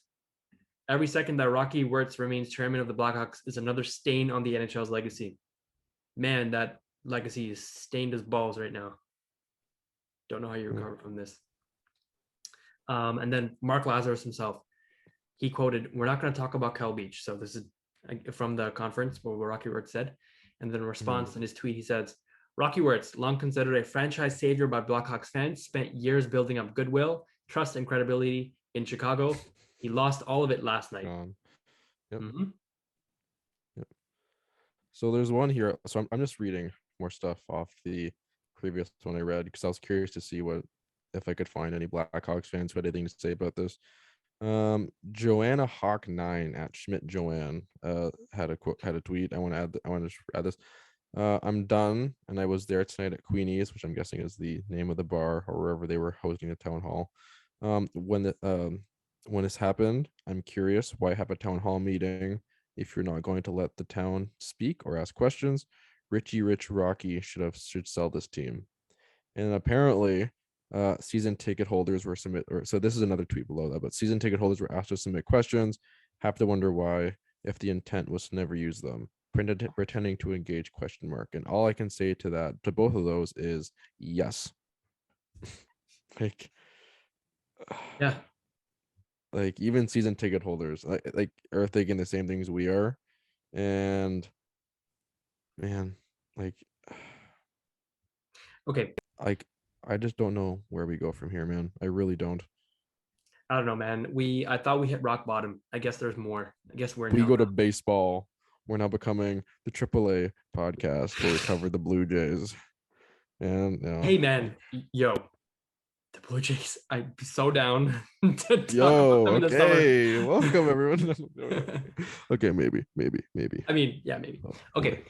every second that Rocky Wirtz remains chairman of the Blackhawks is another stain on the NHL's legacy. Man, that legacy is stained as balls right now. Don't know how you recover from this. And then Mark Lazerus himself, he quoted, "We're not going to talk about Kyle Beach." So this is from the conference where Rocky Wirtz said. And then in response in his tweet, he says, "Rocky Wirtz, long considered a franchise savior by Blackhawks fans, spent years building up goodwill, trust, and credibility in Chicago. He lost all of it last night." Yep. Mm-hmm. Yep. So there's one here. So I'm just reading more stuff off the previous one I read because I was curious to see if I could find any Blackhawks fans who had anything to say about this. Joanna Hawk 9 at Schmidt Joanne had a tweet. I want to add this. I'm done, and I was there tonight at Queenie's, which I'm guessing is the name of the bar or wherever they were hosting the town hall. When this happened, I'm curious why have a town hall meeting if you're not going to let the town speak or ask questions. Richie Rich Rocky should sell this team. And apparently season ticket holders were so this is another tweet below that, but season ticket holders were asked to submit questions. Have to wonder why, if the intent was to never use them. Pretending to engage ? And all I can say to that, to both of those, is yes. like Yeah. like even season ticket holders like are thinking the same things we are. And man, like Okay. I just don't know where we go from here, man. I really don't. I don't know, man. I thought we hit rock bottom. I guess there's more. I guess we're We now go to baseball. We're now becoming the AAA podcast where we cover the Blue Jays. And Hey man, yo, the Blue Jays. I'd be so down to talk about yo, them in the summer. okay, welcome everyone. Okay, maybe. I mean, yeah, maybe. Oh, Okay.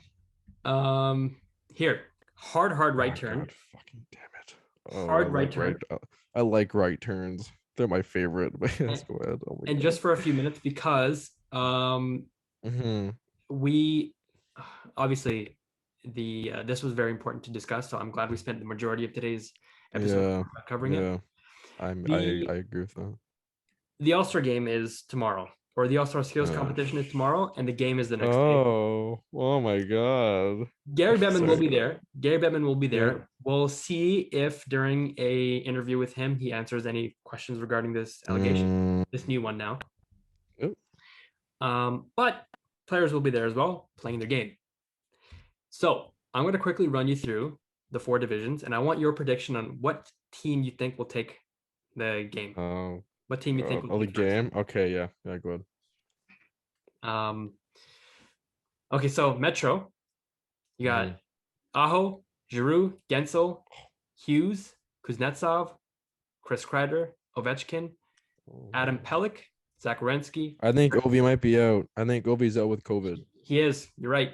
Here, hard right oh, turn. God, fucking damn it. Oh, Hard I right like turn. I like right turns. They're my favorite. But yes, go ahead. Oh my And God. just for a few minutes, because Mhm. we obviously this was very important to discuss, so I'm glad we spent the majority of today's episode covering it. I agree with that. The All-Star game is tomorrow, or the All-Star skills competition is tomorrow, and the game is the next day. Oh my God. Gary Bettman will be Sorry. there. Yeah. We'll see if during a interview with him he answers any questions regarding this allegation, this new one now. Oh. But players will be there as well, playing their game. So I'm going to quickly run you through the 4 divisions, and I want your prediction on what team you think will take the game. Oh. What team you think will the take first. game? Okay, yeah, go ahead. Okay, so Metro, you got Aho, Giroux, Gensel, Hughes, Kuznetsov, Chris Kreider, Ovechkin, Adam Pelech, Zach Werenski. I think Ovi might be out. I think Ovi's out with COVID. He is. You're right.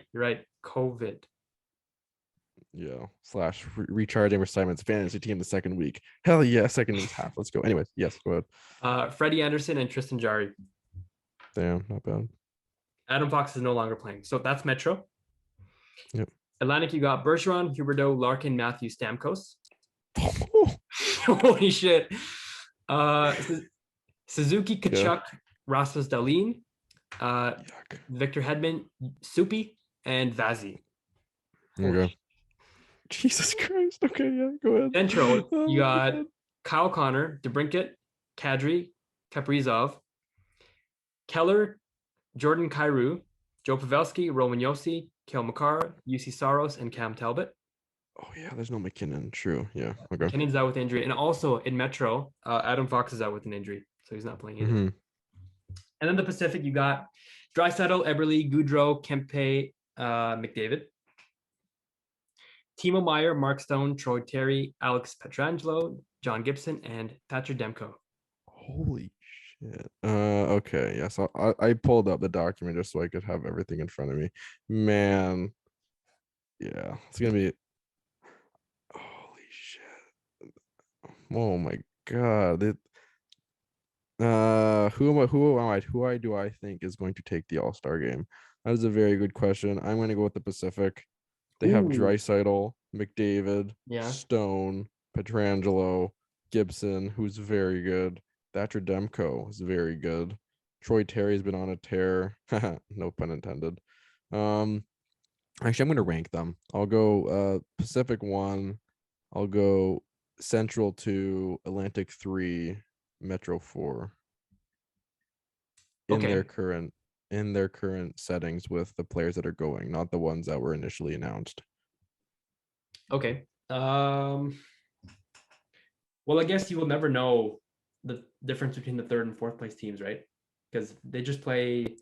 COVID. Yeah. / recharging for Simon's fantasy team the second week. Hell yeah, second half. Let's go. Anyways, yes, go ahead. Freddie Anderson and Tristan Jarry. Damn, not bad. Adam Fox is no longer playing. So that's Metro. Yep. Atlantic, you got Bergeron, Huberdeau, Larkin, Matthews, Stamkos. Holy shit. Suzuki, Kachuk, Rasmus Dahlin, Victor Hedman, Soupy, and Vazzy. Okay. Jesus Christ. Okay, yeah, go ahead. Central, you got Kyle Connor, DeBrincat, Kadri, Kaprizov, Keller, Jordan Kyrou, Joe Pavelski, Roman Yossi, Kale McCarr, UC Saros, and Cam Talbot. Oh yeah, there's no McKinnon. True. Yeah. Okay. McKinnon's out with injury, and also in Metro, Adam Fox is out with an injury, so he's not playing either. Mm-hmm. And then the Pacific, you got Draisaitl, Eberle, Goudreau, Kempe, McDavid, Timo Meyer, Mark Stone, Troy Terry, Alex Pietrangelo, John Gibson, and Thatcher Demko. Holy shit. Okay. Yeah. So I pulled up the document just so I could have everything in front of me. Man. Yeah. It's gonna be. Holy shit. Oh my God. Who do I think is going to take the All-Star game? That is a very good question. I'm going to go with the Pacific. They have Draisaitl, McDavid, Stone, Pietrangelo, Gibson, who's very good. Thatcher Demko is very good. Troy Terry's been on a tear. No pun intended. Actually, I'm going to rank them. I'll go Pacific 1. I'll go Central 2, Atlantic 3, Metro 4. In their current settings with the players that are going, not the ones that were initially announced. Okay. Well, I guess you will never know the difference between the 3rd and 4th place teams, right? Because they just play.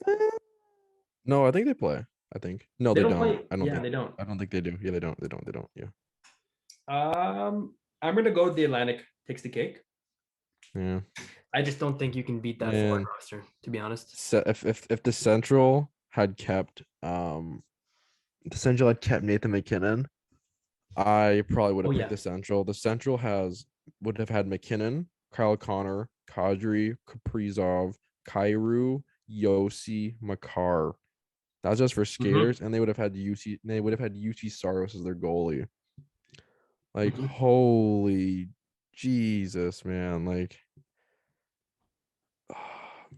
No, I think they play. I think no, they don't. Play... I don't. Yeah, they don't. I don't think they do. Yeah, they don't. They don't. Yeah. I'm gonna go with the Atlantic takes the cake. Yeah. I just don't think you can beat that forward roster, to be honest. So if the Central had kept Nathan McKinnon, I probably would have picked the Central. The Central would have had McKinnon, Kyle Connor, Kadri, Kaprizov, Kyrou, Yossi, Makar. That's just for skaters, and they would have had UC Saros as their goalie. Like holy Jesus, man. Like,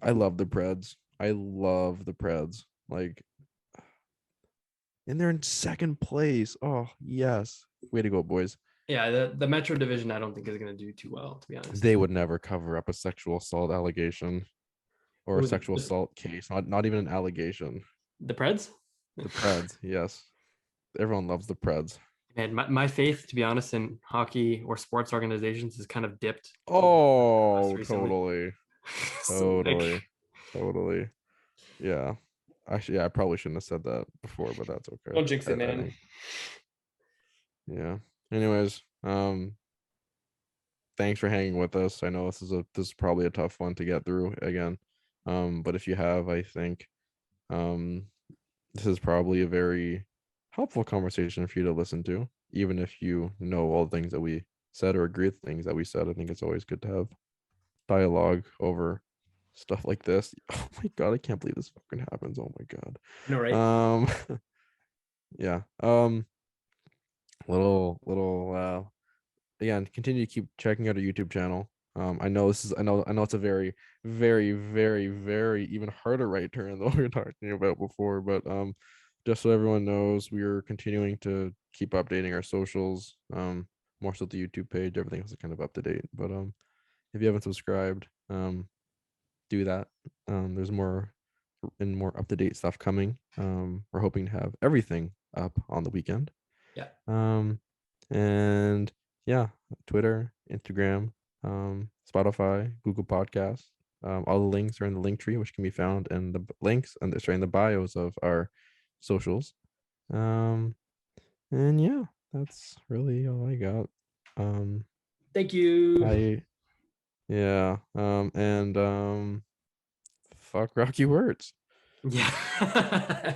I love the Preds. I love the Preds. Like, and they're in second place. Oh, yes. Way to go, boys. Yeah, the Metro Division I don't think is going to do too well, to be honest. They would never cover up a sexual assault allegation or a Who, sexual assault case. Not even an allegation. the Preds? The Preds, yes. Everyone loves the Preds. Man, my faith, to be honest, in hockey or sports organizations has kind of dipped. Oh, recently. totally. So, like, Totally. Yeah. Actually, yeah, I probably shouldn't have said that before, but that's okay. don't jinx it, I man. think. Yeah. Anyways, thanks for hanging with us. I know this is probably a tough one to get through again. But if you have, I think this is probably a very helpful conversation for you to listen to, even if you know all the things that we said or agree with things that we said. I think it's always good to have dialogue over stuff like this. Oh my god, I can't believe this fucking happens. Oh my god. No, right? Yeah. Little again, continue to keep checking out our YouTube channel. I know it's a very, very, very, very even harder right turn than what we were talking about before, but just so everyone knows, we are continuing to keep updating our socials. More so the YouTube page, everything else is kind of up to date. But if you haven't subscribed, do that. There's more up to date stuff coming. We're hoping to have everything up on the weekend. Yeah. And yeah, Twitter, Instagram, Spotify, Google Podcasts. All the links are in the link tree, which can be found in the links and in the bios of our socials. And yeah, that's really all I got. Thank you. Fuck Rocky Wirtz. Yeah.